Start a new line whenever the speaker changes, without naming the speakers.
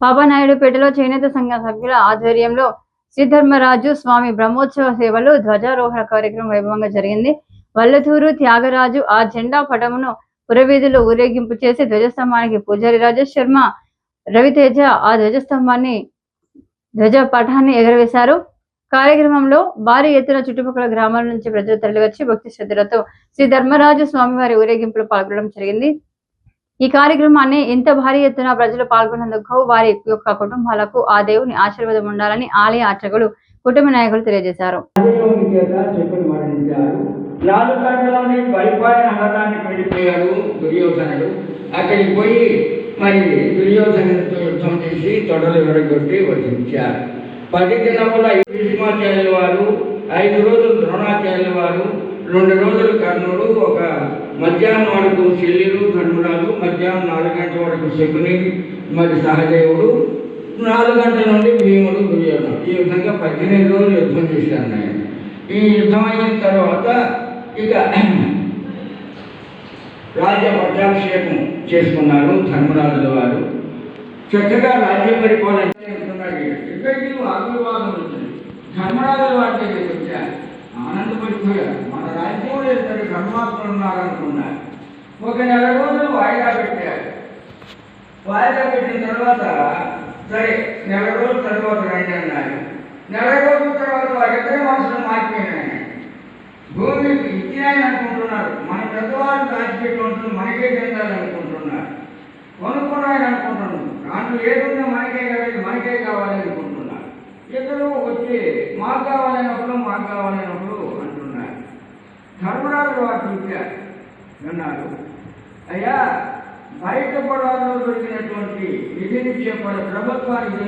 పాపనాయుడుపేటలో చేనేత సంఘ సభ్యుల ఆధ్వర్యంలో శ్రీధర్మరాజు స్వామి బ్రహ్మోత్సవ సేవలు ధ్వజారోహణ కార్యక్రమం వైభవంగా జరిగింది. వల్లతూరు త్యాగరాజు ఆ జెండా పటమును పురవీధిలో ఊరేగింపు చేసి ధ్వజస్తంభానికి పూజారి రాజేష్ శర్మ, రవితేజ ఆ ధ్వజ పటాన్ని ఎగరవేశారు. కార్యక్రమంలో భారీ ఎత్తున చుట్టుపక్కల గ్రామాల నుంచి ప్రజలు తరలివచ్చి భక్తి శ్రద్ధలతో శ్రీ ధర్మరాజు స్వామివారి ఊరేగింపులో పాల్గొనడం జరిగింది. ఈ కార్యక్రమాన్ని ఇంత భారీ ఎత్తున ప్రజలు పాల్గొన్నందుకు వారి యొక్క కుటుంబాలకు ఆ దేవుని ఆశీర్వాదం ఉండాలని ఆలయ అర్చకులు, కుటుంబ నాయకులు తెలియజేశారు.
అక్కడికి పోయి మరి దుర్యోధనుడితో యుద్ధం చేసి తొడలు విరగొట్టి వధించారు. 10 దినముల భీష్మాచార్యుల వారు, 5 రోజులు ద్రోణాచార్యుల వారు, 2 రోజులు కర్ణుడు, ఒక మధ్యాహ్నం వరకు శల్యుడు ధర్మరాజు, మధ్యాహ్నం 4 గంటల వరకు శకుని మరి సహదేవుడు, 4 గంటల నుండి భీముడు దుర్యోధనుడు. ఈ విధంగా 18 రోజులు యుద్ధం చేశారు. ఈ యుద్ధం అయిన తర్వాత ఇక రాజ్య పట్టాభిషేకం చేసుకున్నారు ధర్మరాజుల వారు. చక్కగా రాజ్య పరిపాలన చేస్తున్నారు. ఇక్కడికి ఆశీర్వాదం వచ్చింది. ధర్మరాజుల వారి దగ్గరికి వచ్చారు, ఆనందపడిపోయారు. మన రాజ్యంలో ఇద్దరు ధర్మాత్ములు ఉన్నారనుకున్నారు. ఒక నెల రోజులు వాయిదా పెట్టారు. వాయిదా పెట్టిన తర్వాత సరే నెల రోజుల తర్వాత రండి అన్నారు. నెల రోజుల తర్వాత వారిద్దరి మనసులు మారిపోయినాయి. భూమి ఇచ్చినాయని అనుకుంటున్నారు. మన పెద్దవాళ్ళు దాచిపెట్టి ఉంటుంది, మనకే చెందాలనుకుంటున్నారు. కొనుక్కున్నాయని అనుకుంటున్నారు. దాంట్లో ఏదున్నా మనకే కావాలి, మనకే కావాలి అనుకుంటున్నారు. ఇద్దరు వచ్చి మాకు కావాలన్నప్పుడు అంటున్నారు. ధర్మరాజు వారు చూశారు, విన్నారు. అయ్యా, బయట పొలాల్లో దొరికినటువంటి నిధి నిక్షేపాల ప్రభుత్వానికి